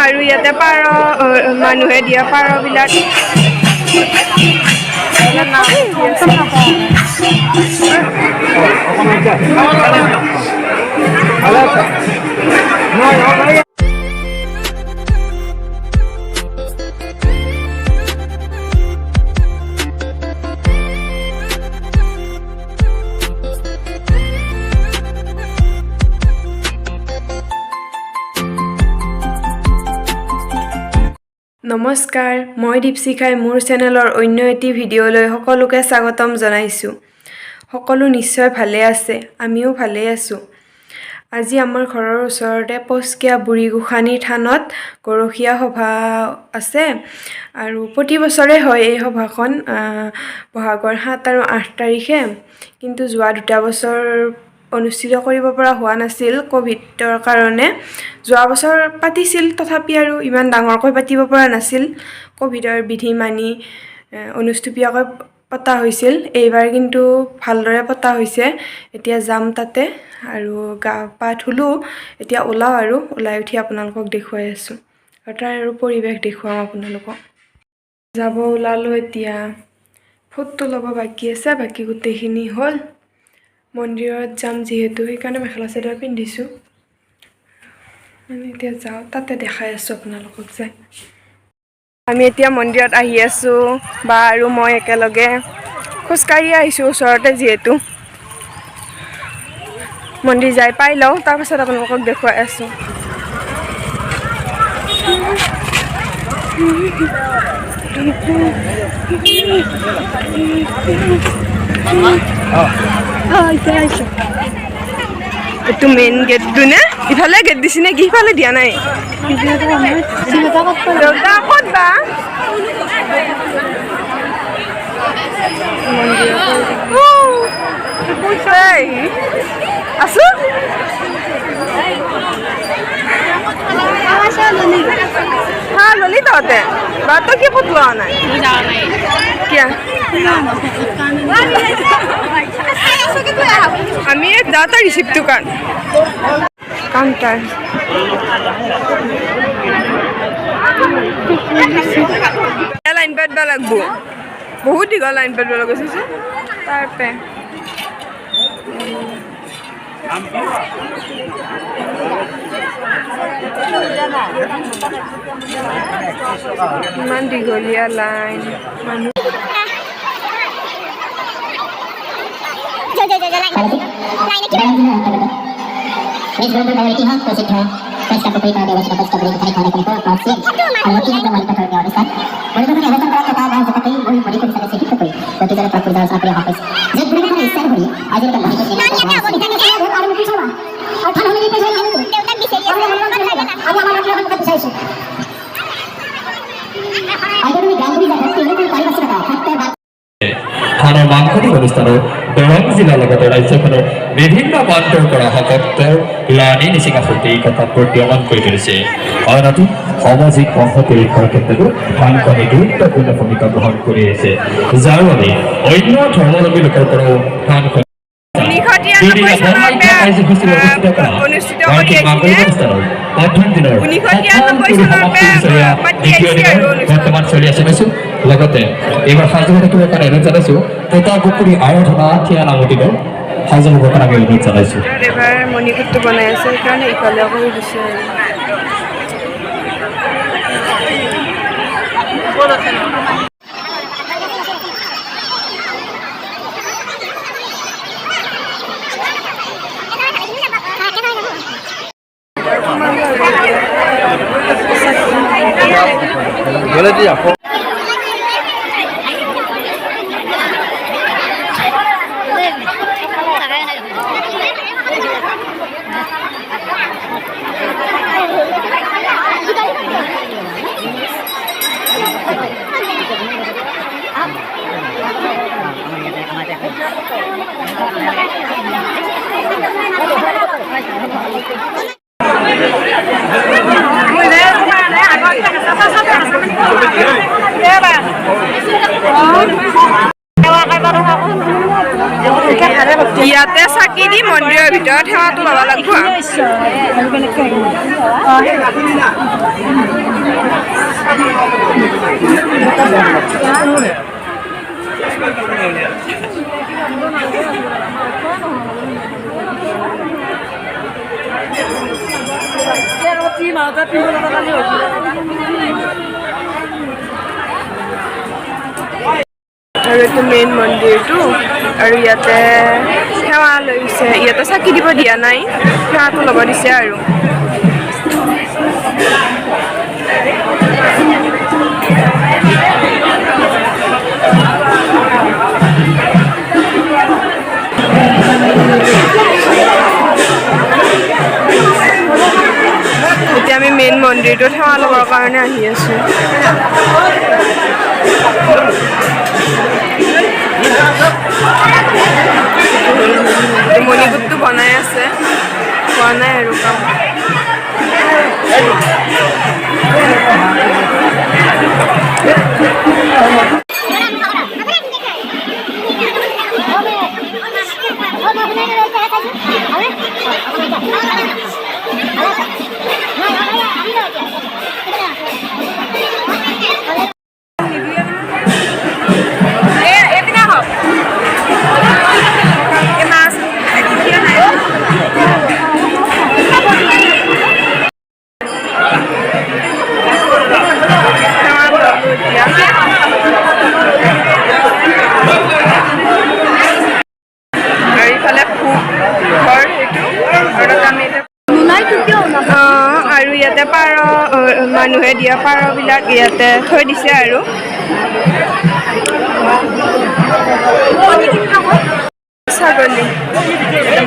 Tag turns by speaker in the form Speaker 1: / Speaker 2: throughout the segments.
Speaker 1: আৰু ইয়াতে পাৰ মানুহে দিয়া পাৰবিলাক নমস্কাৰ, মই দীপশিখাই মোৰ চেনেলৰ অন্য এটি ভিডিঅ'লৈ সকলোকে স্বাগতম জনাইছোঁ। সকলো নিশ্চয় ভালে আছে, আমিও ভালে আছোঁ। আজি আমাৰ ঘৰৰ ওচৰতে পচকীয়া বুঢ়ী গোসাঁনী থানত গৰখীয়া সভা আছে আৰু প্ৰতি বছৰে হয় এই সভাখন বহাগৰ 7 আৰু 8 তাৰিখে, কিন্তু যোৱা 2 বছৰ অনুষ্ঠিত কৰিব পৰা হোৱা নাছিল ক'ভিডৰ কাৰণে। যোৱা বছৰ পাতিছিল, তথাপি আৰু ইমান ডাঙৰকৈ পাতিব পৰা নাছিল, ক'ভিডৰ বিধি মানি অনুষ্টুপীয়াকৈ পতা হৈছিল। এইবাৰ কিন্তু ভালদৰে পতা হৈছে। এতিয়া যাম তাতে আৰু গা পা ধুলোঁ, এতিয়া ওলাই উঠি আপোনালোকক দেখুৱাই আছোঁ আৰু তাৰ আৰু পৰিৱেশ দেখুৱাম আপোনালোকক। যাব ওলালোঁ, এতিয়া ফটো ল'ব বাকী আছে, বাকী গোটেইখিনি হ'ল। মন্দিৰত যাম যিহেতু, সেইকাৰণে মেখেলা চাদৰ পিন্ধিছোঁ। এতিয়া যাওঁ, তাতে দেখাই আছোঁ আপোনালোকক যায়। আমি এতিয়া মন্দিৰত আহি আছোঁ, বা আৰু মই একেলগে খোজকাঢ়ি আহিছোঁ ওচৰতে যিহেতু। মন্দিৰ যাই পাই লওঁ, তাৰপাছত আপোনালোকক দেখুৱাই আছোঁ। এইটো মেইন গেটটো নে? ইফালে গেট দিছি নেকি? সিফালে দিয়া নাই। দেউতা ক'ত বা? আছো হ্যাঁ ললি তহঁতে বা তই কি ক'ত লোৱা নাই? কিয়া আমি যাওঁতে ৰিচিপ্টটো কাউণ্টাৰ লাইন পাতিব লাগব, বহুত দীঘল লাইন পাতিব লাগিছে তাৰপে। ইমান দীঘলীয়া লাইন, মানুহ
Speaker 2: থানাৰ মাংসনিক অনুষ্ঠানৰ দৰং জিলাৰ লগতে ৰাজ্যখনৰ বিভিন্ন প্ৰান্তৰ পৰা ভক্তৰ লানি নিচিঙা সৈতে এই কথা প্ৰতীয়মান কৰি তুলিছে। আনহাতে সামাজিক সংহতি ৰক্ষাৰ ক্ষেত্ৰতো থানখনে গুৰুত্বপূৰ্ণ ভূমিকা গ্ৰহণ কৰি আহিছে, যাৰ বাবে অন্য ধৰ্মাৱলম্বী লোকৰ পৰাও থানখন বৰ্তমান চলি আছে কৈছো। লগতে এইবাৰ সাজু হৈ থাকিবৰ কাৰণে অনুৰোধ জনাইছো, তথা গুপুৰী আৰাধনা থিয়া নামতিলৈ সাজু হ'বৰ কাৰণে আমি অনুৰোধ জনাইছো।
Speaker 1: এবাৰ মণিকুটটো বনাই আছে, সেইকাৰণে ইফালে কৰি দিছে আৰু। ইয়াতে চাকি দি মন্দিৰৰ ভিতৰত সেৱাটো ল'ব লাগিব আৰু এইটো মেইন মন্দিৰটো আৰু ইয়াতে সেৱা লৈছে ইয়াতে চাকি দিব দিয়া নাই সেৱাটো ল'ব দিছে আৰু এতিয়া আমি মেইন মন্দিৰটোত সেৱা ল'বৰ কাৰণে আহি আছোঁ মণিকূটটো বনাই আছে হোৱা নাই আৰু কাম আৰু ইয়াতে পাৰ মানুহে দিয়া পাৰবিলাক ইয়াতে থৈ দিছে আৰু ছাগলী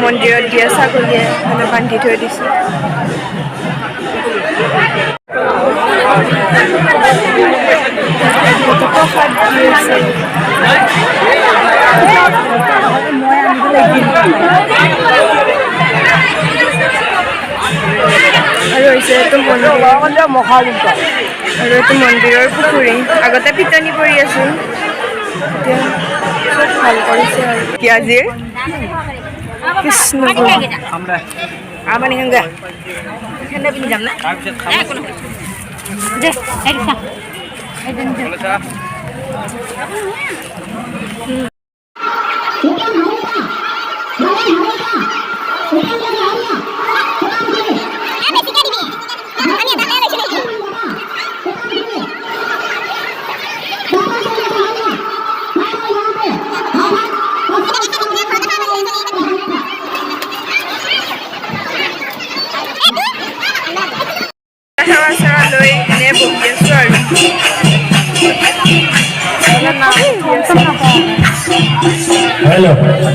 Speaker 1: মন্দিৰত দিয়া ছাগলীয়ে মানে বান্ধি থৈ দিছে প্ৰসাদ দি আছে আৰু হৈছে এইটো মন্দিৰৰ পুখুৰী আগতে পিটনি পৰি আছোঁ এতিয়া চব ভাল কৰিছে আৰু পিঁয়াজীৰ কৃষ্ণ সেৱা চেৱা লৈ এনে বহি আছোঁ আৰু
Speaker 2: Hello.